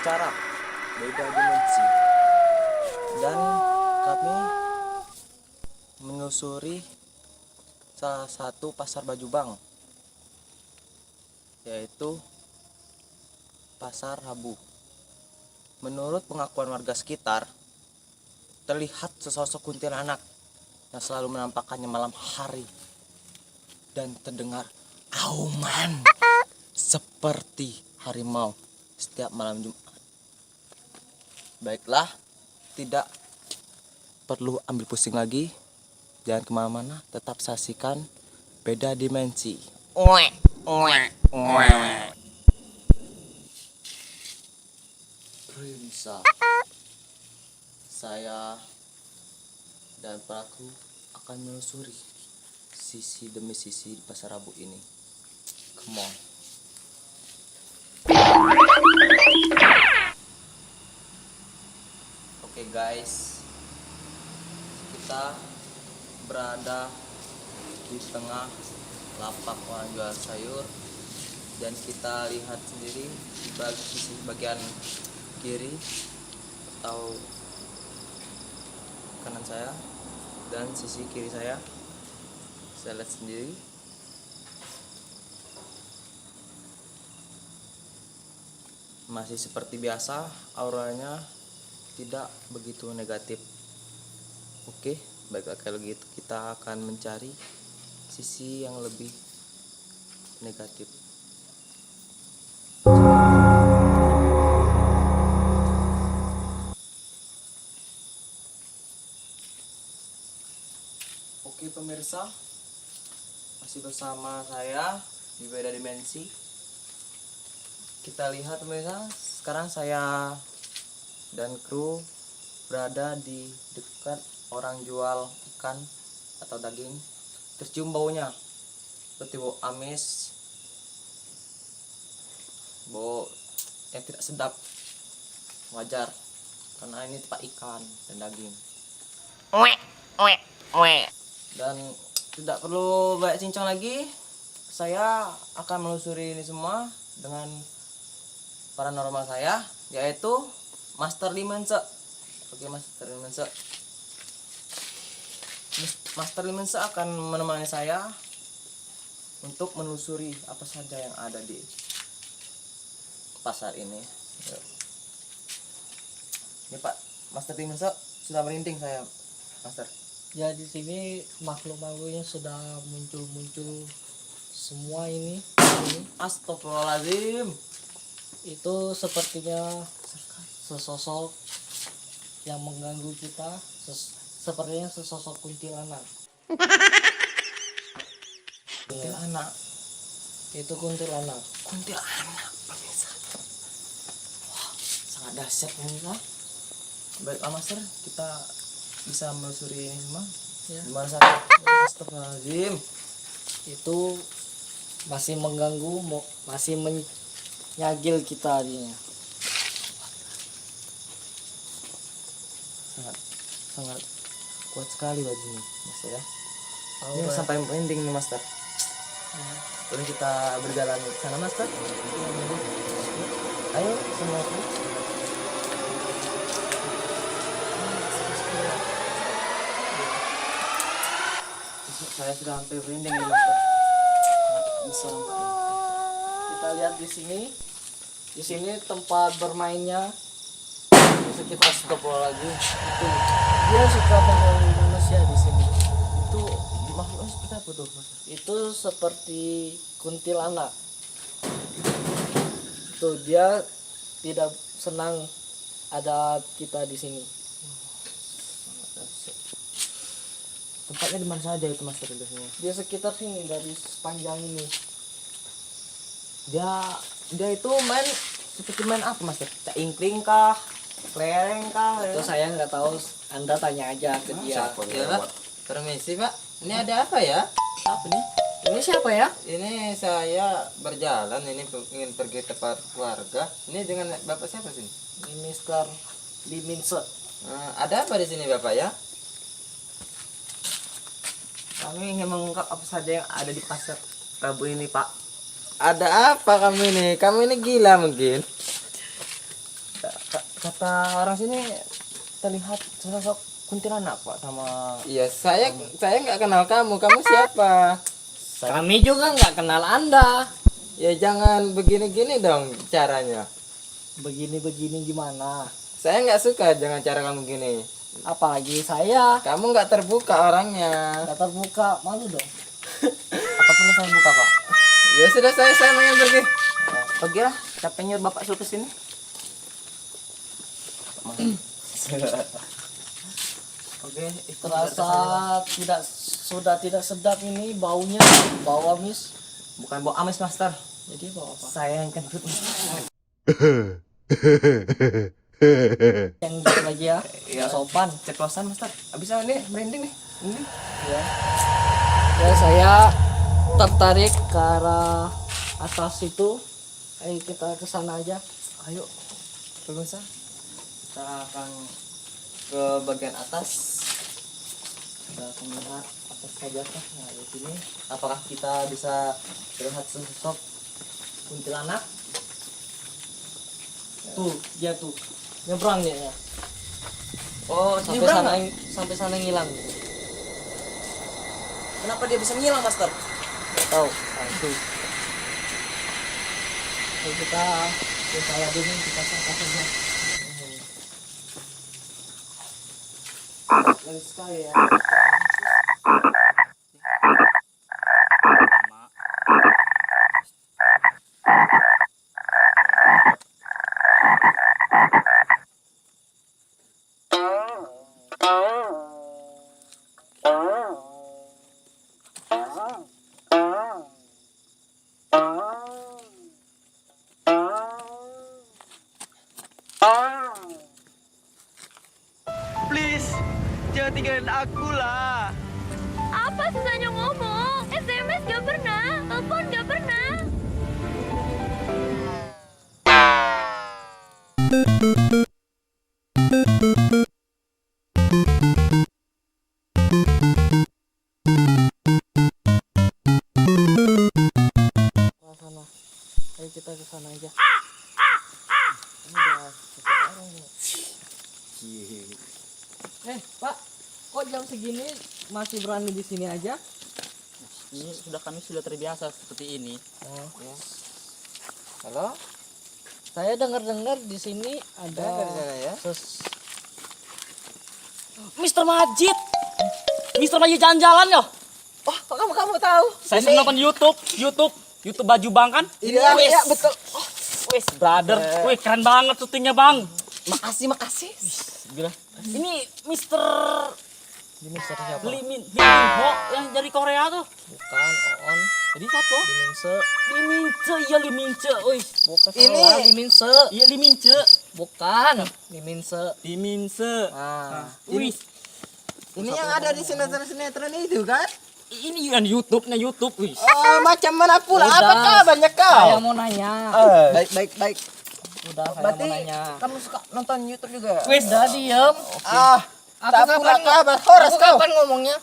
acara Beda Dimensi, dan kami menyusuri salah satu pasar baju bang, yaitu Pasar Rabu. Menurut pengakuan warga sekitar, terlihat sesosok kuntilanak yang selalu menampakkannya malam hari dan terdengar auman seperti harimau setiap malam Jumat. Baiklah, tidak perlu ambil pusing lagi. Jangan kemana-mana, tetap saksikan Beda Dimensi. Rimsa, saya dan pelaku akan menelusuri sisi demi sisi di pasar Rabu ini. Come on. Oke guys, kita berada di tengah lapak orang jual sayur, dan kita lihat sendiri di sisi bagian kiri atau kanan saya dan sisi kiri saya lihat sendiri masih seperti biasa, auranya tidak begitu negatif. Oke, baiklah kalau gitu kita akan mencari sisi yang lebih negatif. Oke pemirsa, masih bersama saya di Beda Dimensi. Kita lihat pemirsa, sekarang saya dan kru berada di dekat orang jual ikan atau daging. Tercium baunya seperti bau amis, bau yang tidak sedap. Wajar karena ini tempat ikan dan daging. Dan tidak perlu banyak cincang lagi, saya akan menelusuri ini semua dengan paranormal saya, yaitu Master Limense. Oke, Master Limense. Master Limense akan menemani saya untuk menelusuri apa saja yang ada di pasar ini. Ini Pak Master Limense, sudah merinding saya, Master. Ya, di sini makhluk-makhluknya sudah muncul semua ini. Astagfirullahaladzim. Itu sepertinya sesosok yang mengganggu kita, sepertinya sesosok kuntilanak. Kuntilanak. Itu kuntilanak. Kuntilanak, pemirsa. Wah, sangat dahsyat pemirsa. Baiklah Master, kita bisa menelusuri ini semua. Ya. Gimana saja? Astagfirullahaladzim. Itu masih mengganggu, masih menyagil kita artinya. Sangat kuat sekali bajunya, Master ya. Ini Aura. sampai merinding nih, Master. Ya. Boleh kita berjalan ke sana, Master? Ayo semua. Saya sudah hampir merinding nih, Master. Bisa sampai. Kita lihat di sini. Di sini tempat bermainnya sekitar lagi. itu. Dia suka mengganggu manusia di sini. Itu makhluknya seperti apa tuh, Master? Itu seperti kuntilanak. Tuh, dia tidak senang ada kita di sini. Tempatnya di mana saja itu, Master, biasanya? Dia sekitar sini, dari sepanjang ini. Dia itu main seperti main apa, Master? Cak ingkring kah? Kelereng kah? Itu saya nggak tahu, Anda tanya aja ke dia. Ya Pak, permisi Pak, ini ada apa ya? Apa nih? Ini siapa ya? Ini saya berjalan, ini ingin pergi tempat keluarga. Ini dengan Bapak siapa sih? Ini Mister Liminse. Ada apa di sini Bapak ya? Kami ingin mengungkap apa saja yang ada di pasar Rabu ini, Pak. Ada apa kamu ini? Kamu ini gila mungkin. kata orang sini terlihat sosok kuntilanak Pak sama Iya, saya nggak kenal kamu. Kamu siapa? Kami juga nggak kenal Anda. Ya jangan begini-gini dong caranya. Begini-begini gimana? Saya nggak suka dengan cara kamu gini. Apalagi saya Kamu nggak terbuka orangnya. nggak terbuka, malu dong. apa perlu saya buka Pak? Ya sudah, saya mau pergi. Pergilah, capek nyuruh Bapak suruh kesini. Oke, itu Terasa sudah tidak sedap ini baunya, bau amis. bukan bau amis Master. Jadi bau apa? Saya yang kentut. Yang gitu lagi ya, Iya. sopan. Ceplosan Master. Abisnya ini merinding nih. Ini. Ya. Ya saya tertarik ke arah atas itu. Ayo kita ke sana aja. Ayo, pemirsa. Kita akan ke bagian atas. Kita akan melihat apa saja kah yang ada di sini. Apakah kita bisa melihat sosok kuntilanak? Tuh, dia tuh. Nyebrang dia ya. Oh, Sampai nyebrang sana nggak? sampai sana ngilang. Kenapa dia bisa ngilang, Master? Nggak tahu. Nah, itu. Ayo kita saya dulu kita sangka saja. Lagi sekali ya. Please, jangan tinggalin aku lah. Apa susahnya ngomong? SMS gak pernah, telepon gak pernah. Ke sana. Ayo kita ke sana aja. Ini udah seseorang nih. Pak, kok jam segini masih berani di sini aja? Ini kami sudah terbiasa seperti ini. Oh, Ya. Halo? saya dengar-dengar di sini ada Dengar saya ya. Mr. Majid. Mr. Majid jalan-jalan ya. Oh, kok kamu tahu? Saya sering nonton YouTube baju Bang kan? Iya, Wes. iya betul. Wes, brother. Wih, keren banget syutingnya, Bang. Makasih. Gila. Ini Mr. Ini siapa? Lee Min Ho yang dari Korea tuh. Bukan Oon, Jadi siapa? Liminse. Lee Min Che, iya Lee Min Che. Wih, Bukan Ini- salah, Liminse. iya Lee Min Che. Bukan Liminse. Lee Min Che. Ah, Wih, Ini yang ada di sinetron itu kan? ini kan YouTube-nya YouTube, wih. Oh, macam mana pula? Udah. Apakah banyak kau? saya mau nanya. Baik. Udah saya Berarti mau nanya. kamu suka nonton YouTube juga? Wes, Udah diem. Tak Aku pula kapan kabar. Horas kau. kapan ngomongnya?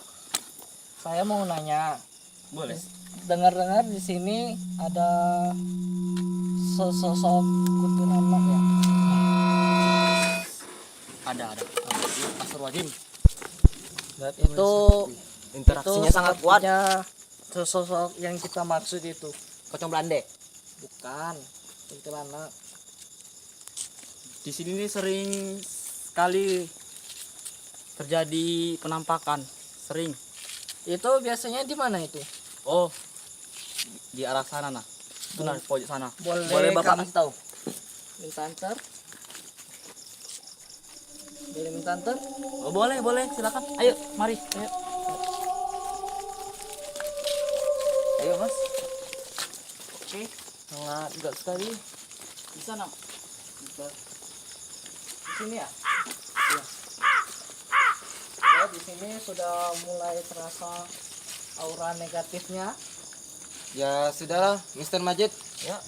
Saya mau nanya. boleh. Dengar-dengar di sini ada sosok kuntilanak ya. Ada. Astagfirullahaladzim. Itu Interaksinya itu sangat kuat. sepertinya sosok yang kita maksud itu. Pocong Belanda. Bukan kuntilanak. Di sini nih sering sekali terjadi penampakan, sering. Itu biasanya di mana itu? Oh, di arah sana nah, itu nah pojok sana. Boleh Bapak kami kasih tahu. minta antar? Boleh minta antar? Oh, boleh, silakan. Ayo, mari. Ayo. Ayo Mas. Oke, sangat dekat sekali. Di sana. Di sini ya. Ya, di sini sudah mulai terasa aura negatifnya. Ya sudahlah, Mr. Majid. Ya.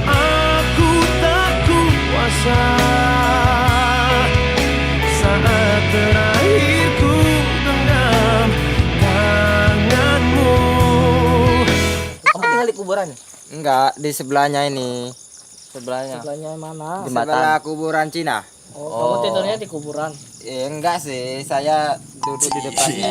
Aku tak kuasa saat terakhir ku genggam tanganmu. Kamu tinggal di kuburan ya? Enggak, di sebelahnya ini. Sebelahnya. Sebelahnya mana? Jembatan. Sebelah kuburan Cina. Oh, kamu tidurnya di kuburan. Enggak sih, saya duduk di depannya.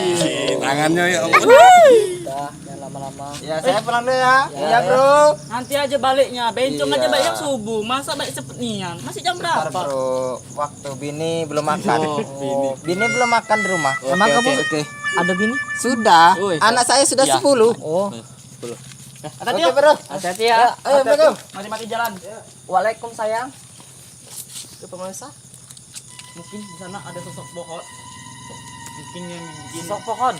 Tangannya ya Udah, jangan lama-lama. Ya, saya pulang dulu ya. Ya, Iya, ya. Bro. Nanti aja baliknya, bencong Iya. aja balik kan subuh. Masa balik cepet nian? Masih jam Bentar, berapa? Bro. Waktu bini belum makan. Oh, Bini belum makan di rumah. Emang kamu Oke. ada bini? Sudah. Woi, Anak saya sudah Iya. 10. Oh, Hati-hati Oke, yuk. Bro. hati-hati ya. Ayo, Bro. Mati-mati jalan. Waalaikumsalam. Ke pemirsa. Mungkin di sana ada sosok pohon. Mungkin yang bikin Sok pohon.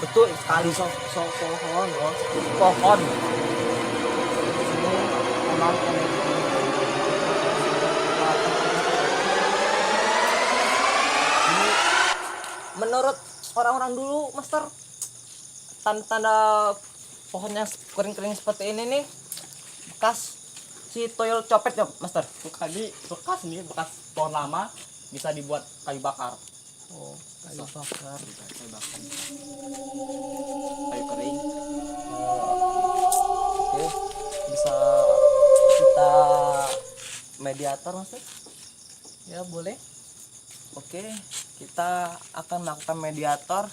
Betul sekali. Sok pohon. Oh. Pohon. Ini emang Menurut orang-orang dulu, Master, tanda-tanda pohon yang kering-kering seperti ini nih bekas si toyol copet ya, Master. tadi bekas nih, bekas pohon lama bisa dibuat kayu bakar. oh, kayu bakar. Kayu kering. Oke, bisa kita mediator, Master. Ya, boleh. Oke, kita akan melakukan mediator.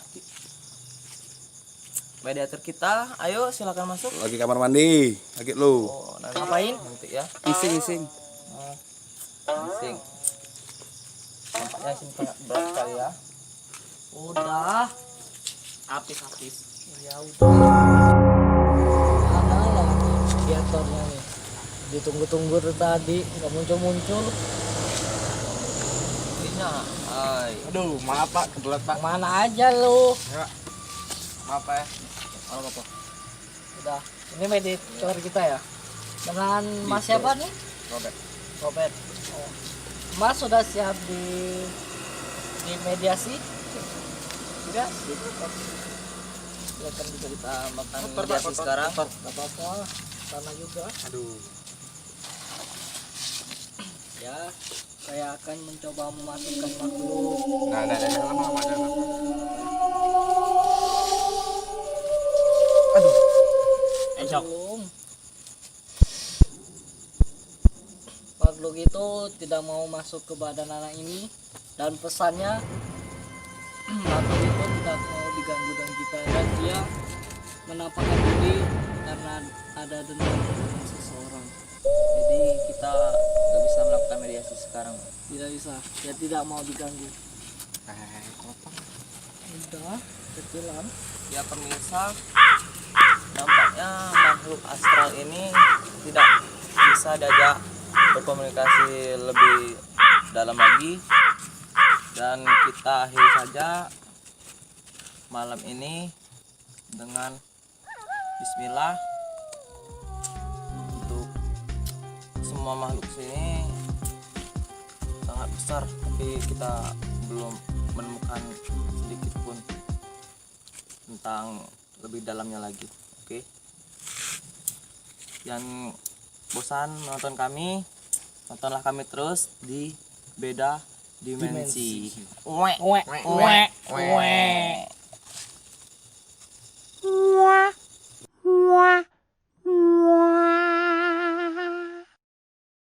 Mediator kita, ayo silakan masuk. Lagi kamar mandi, lagi lu. Oh, nanti ngapain? Nanti ya. Ising. Bising. Nampaknya sini sangat berat sekali ya. Udah. Apis-apis. Ya udah. Mana lah mediatornya nih? Ditunggu-tunggu dari tadi, nggak muncul-muncul. Ininya, ay. Aduh, maaf Pak, kebelet Pak. Mana aja lu? Maaf ya. Apa? Udah. Ini mediator kita ya. Dengan Mas siapa nih? Robert. Oh. Mas sudah siap di mediasi? Sudah? Silakan juga kita makan mediasi sekarang. Gak apa-apa. Sana juga. Aduh. Ya, saya akan mencoba memasukkan makhluk. Enggak lama. Belum. Makhluk itu tidak mau masuk ke badan anak ini dan pesannya makhluk itu tidak mau diganggu dan kita dan dia menampakkan diri karena ada dendam dengan seseorang. Jadi kita nggak bisa melakukan mediasi sekarang. Tidak bisa, dia tidak mau diganggu. Udah, kecilan. Ya pemirsa, nampaknya makhluk astral ini tidak bisa diajak berkomunikasi lebih dalam lagi, dan kita akhiri saja malam ini dengan Bismillah. Untuk semua makhluk sini sangat besar, tapi kita belum menemukan sedikit pun tentang lebih dalamnya lagi. Oke, yang bosan menonton kami, tontonlah kami terus di Beda Dimensi. Uwek, Uwek, uwek, uwek. Wah, wah, wah.